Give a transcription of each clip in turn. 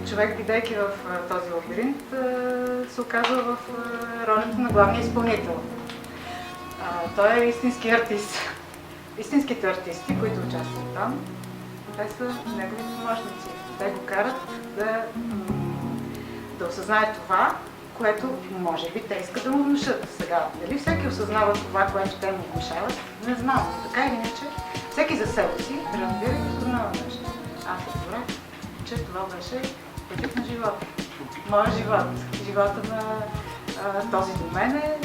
Човек, бидейки в този лабиринт, се оказва в ролята на главния изпълнител. Той е истински артист. Истинските артисти, които участват там, те са неговите помощници. Те го карат да осъзнае това, което може би те искат да му внушат. Сега, дали всеки осъзнава това, което те му внушават, не знам. Така или иначе, всеки за себе си разбира и осъзнава нещо. Аз разбрах, че това беше пътят на живота. Моят живот. Живота на този до мене,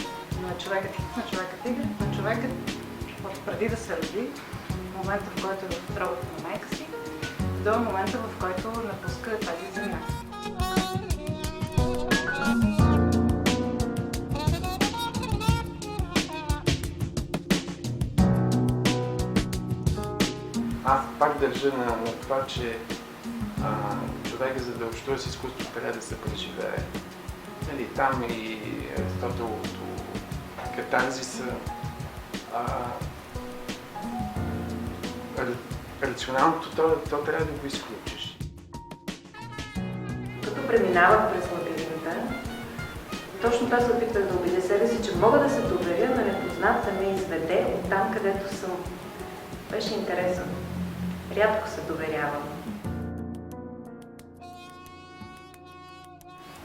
на човекът хикс, на човекът тигър, на човекът от преди да се роди, момента, в който е в утробата на майка си, до момента, в който напуска тази земя. Аз пак държа на това, че човека, за да общува с изкуството, трябва да се преживее. Нали, там и Аристотеловото катарзиса. Рационалното то трябва да го изключиш. Като преминавах през лабиринта, точно това се опитвах да убедя себе си, че мога да се доверя на непознат да ме изведе от там, където съм. Беше интересно. Рядко се доверявам.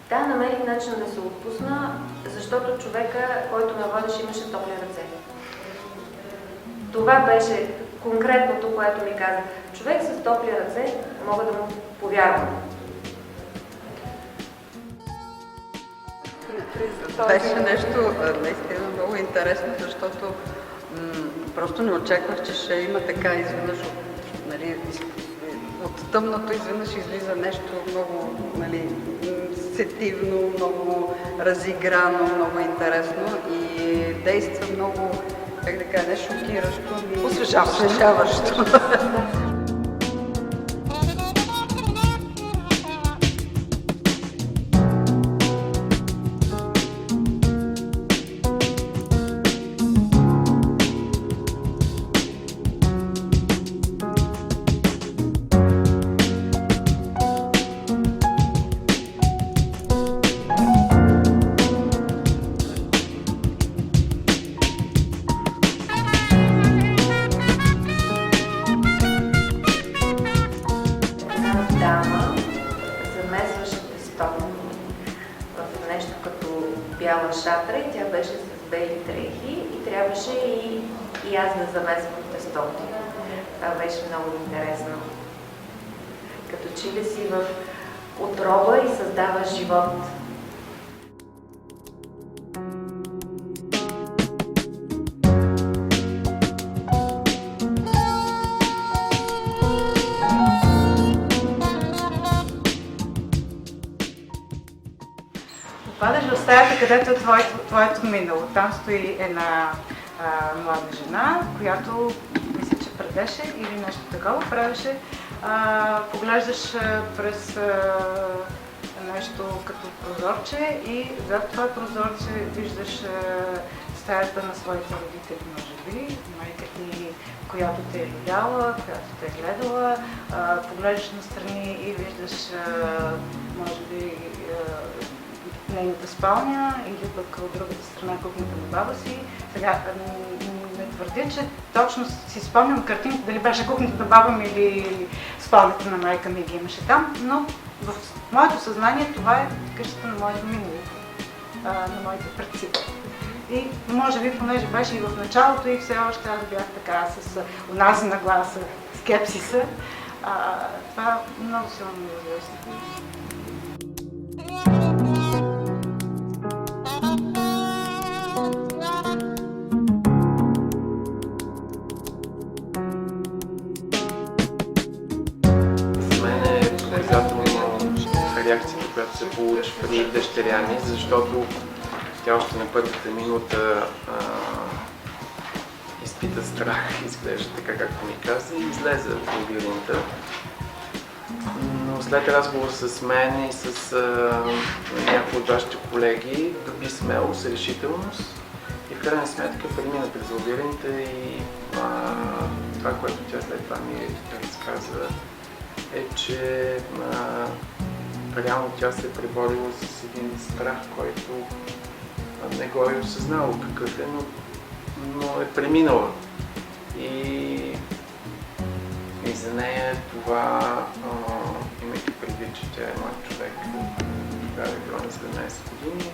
Да, намерих начин да се отпусна, защото човека, който ме водеше, имаше топли ръце. Това беше конкретното, което ми каза. Човек с топли ръце, мога да му повярвам. Беше нещо наистина много интересно, защото просто не очаквах, че ще има така изведнъж от тъмното изведнъж излиза нещо много сетивно, много разиграно, много интересно и действа много, как да кажа, не шокиращо, освежаващо. Бяла шатра и тя беше с бели дрехи и трябваше и аз да замесвам тестото. Това беше много интересно. Като че ли си в отроба и създаваш живот. Падаш в стаята, където е твоето минало. Там стои една млада жена, която мисля, че предеше или нещо такова правеше. Поглеждаш през нещо като прозорче и зад това прозорче виждаш стаята на своите родители, може би, майка ти, която те е видяла, която те е гледала. Поглеждаш настрани и виждаш, може би, нейната спалня или пък от другата страна кухнята на баба си. Сега не твърдя, че точно си спомням картинката, дали беше кухнята на баба ми или спалнята на майка ми ги имаше там, но в моето съзнание това е къщата на моето минало, на моите предци. И може би, понеже беше и в началото и все още аз бях така с онази нагласа, скепсиса, това много силно ми известно. Реакцията, която се получи при дъщеря ми, защото тя още на първата минута изпита страх, изглежда така, както ми каза, и излезе от лабиринта. Но след разговор с мен и с някои от вашите колеги доби смелост, решителност и в крайна сметка премина през лабиринта и това, което тя след това ми разказа, е, че реално тя се е преборила с един страх, който не го е осъзнала какъв е, но е преминала. И за нея това, имайки предвид, че тя е млад човек, тогава е била на 17 години,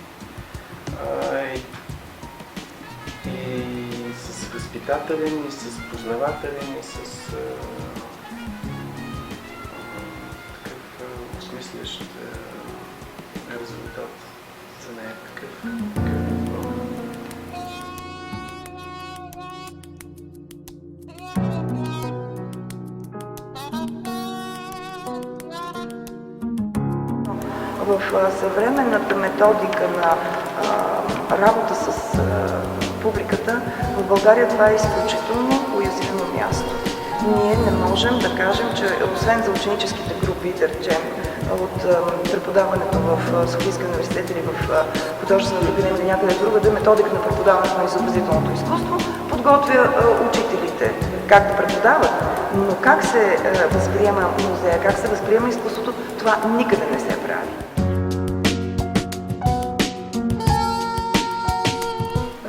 и с възпитателен, и с познавателен, и с такъв осмислящ резултат за нея такъв. В съвременната методика на работа с публиката, в България това е изключително уязвимо място. Ние не можем да кажем, че освен за ученическите групи, да речем, от преподаването в Софийския университет или в художествената академия или някъде другаде, методика на преподаването на изобразителното изкуство подготвя учителите как да преподават, но как се възприема музея, как се възприема изкуството, това никъде не се прави.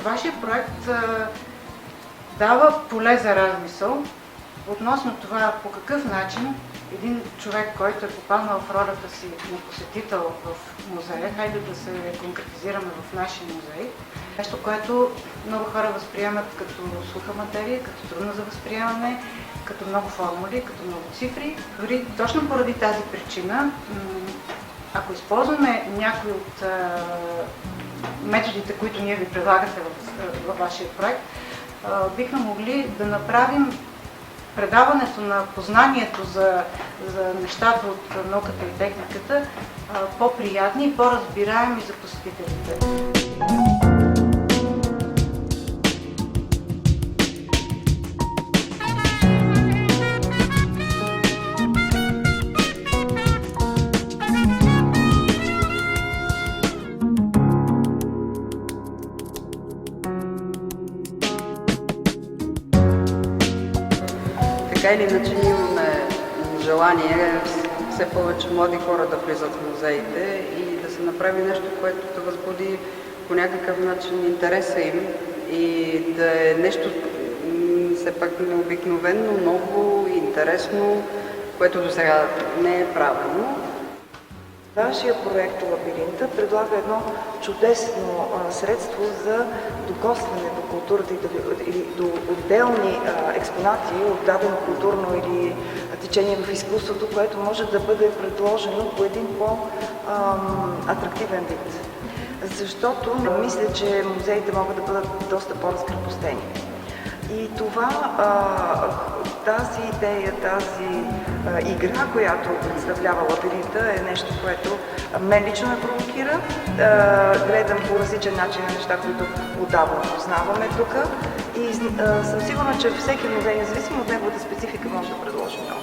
Вашия проект дава поле за размисъл относно това по какъв начин един човек, който е попаднал в ролята си на посетител в музея, хайде да се конкретизираме в нашия музей, нещо, което много хора възприемат като суха материя, като трудно за възприемане, като много формули, като много цифри. Дори точно поради тази причина, ако използваме някои от методите, които ние ви предлагате във вашия проект, бихме могли да направим предаването на познанието за нещата от науката и техниката по-приятни и по-разбираеми за посетителите. Така или иначе ние имаме желание все повече млади хора да влизат в музеите и да се направи нещо, което да възбуди по някакъв начин интереса им и да е нещо все пак необикновено, ново, интересно, което до сега не е правено. Вашия проект Лабиринта предлага едно чудесно средство за докосване до културата или до отделни експонати от дадено културно или течение в изкуството, което може да бъде предложено по един по-атрактивен вид. Защото мисля, че музеите могат да бъдат доста по-разкрепостени. И това, тази идея, тази игра, която представлява Лабиринта, е нещо, което мен лично ме провокира. Гледам по различен начин на неща, които отдавна познаваме тук. И съм сигурна, че всеки музей, независимо от неговата специфика, може да предложи много.